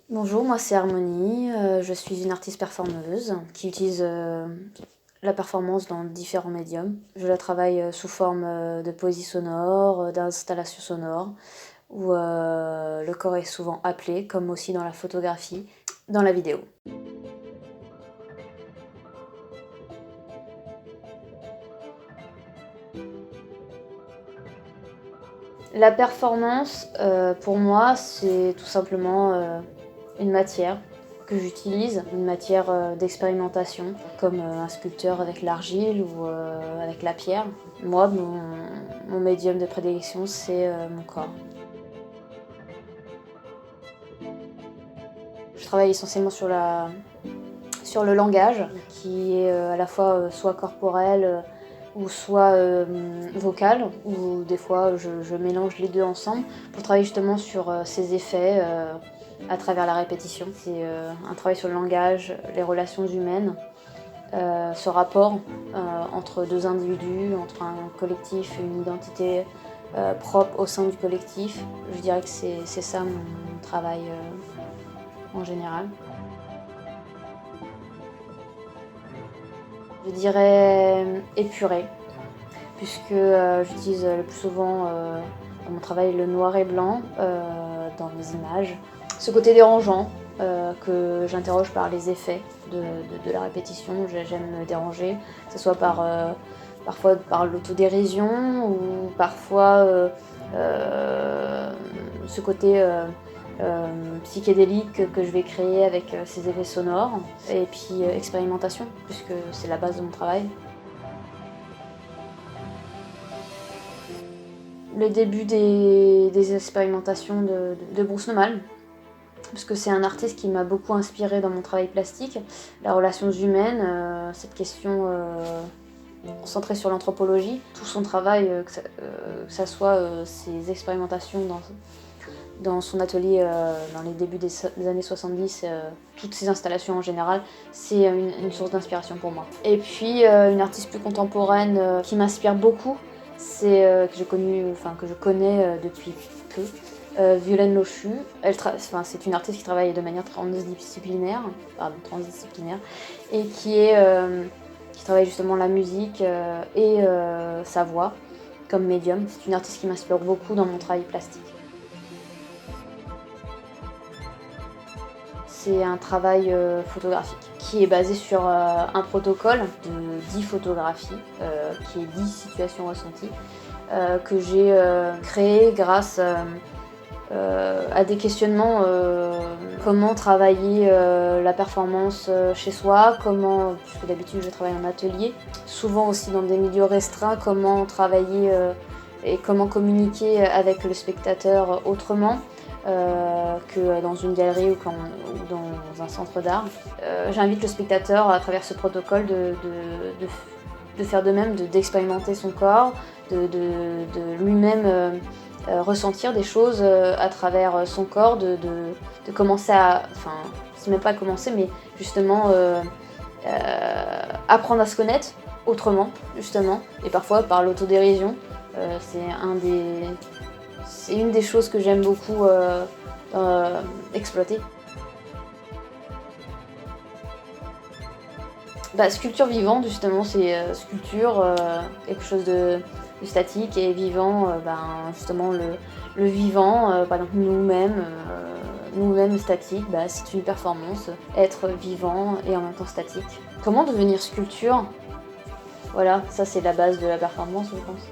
Bonjour, moi c'est Harmonie, je suis une artiste performeuse qui utilise la performance dans différents médiums. Je la travaille sous forme de poésie sonore, d'installation sonore, où le corps est souvent appelé, comme aussi dans la photographie, dans la vidéo. La performance, pour moi, c'est tout simplement une matière que j'utilise, une matière d'expérimentation, comme un sculpteur avec l'argile ou avec la pierre. Moi, mon médium de prédilection, c'est mon corps. Je travaille essentiellement sur le langage, qui est à la fois soit corporel, ou soit vocal, ou des fois je mélange les deux ensemble pour travailler justement sur ces effets à travers la répétition. C'est un travail sur le langage, les relations humaines, ce rapport entre deux individus, entre un collectif et une identité propre au sein du collectif. Je dirais que c'est ça mon travail en général. Je dirais épuré, puisque j'utilise le plus souvent dans mon travail le noir et blanc dans mes images. Ce côté dérangeant que j'interroge par les effets de la répétition, j'aime me déranger, que ce soit parfois par l'autodérision ou parfois ce côté psychédélique que je vais créer avec ces effets sonores et puis expérimentation, puisque c'est la base de mon travail. Le début des expérimentations de Bruce Nauman, parce que c'est un artiste qui m'a beaucoup inspirée dans mon travail plastique. Les relations humaines, cette question centrée sur l'anthropologie, tout son travail, que ça soit ses expérimentations dans son atelier dans les débuts des années 70, toutes ses installations en général, c'est une source d'inspiration pour moi. Et puis une artiste plus contemporaine qui m'inspire beaucoup, c'est que je connais depuis peu, Violaine Lochu. C'est une artiste qui travaille de manière transdisciplinaire, et qui travaille justement la musique et sa voix comme médium. C'est une artiste qui m'inspire beaucoup dans mon travail plastique. C'est un travail photographique qui est basé sur un protocole de 10 photographies, qui est 10 situations ressenties, que j'ai créé grâce à des questionnements. Comment travailler la performance chez soi, puisque d'habitude je travaille en atelier, souvent aussi dans des milieux restreints, comment travailler et comment communiquer avec le spectateur autrement. Que dans une galerie ou dans un centre d'art. J'invite le spectateur à travers ce protocole de faire de même, d'expérimenter son corps, de lui-même ressentir des choses à travers son corps, de commencer c'est même pas commencer, mais justement apprendre à se connaître autrement, justement, et parfois par l'autodérision. C'est une des choses que j'aime beaucoup exploiter. Sculpture vivante, justement, c'est sculpture, quelque chose de statique et vivant, justement le vivant, par exemple nous-mêmes statiques, c'est une performance, être vivant et en même temps statique. Comment devenir sculpture ? Voilà, ça c'est la base de la performance, je pense.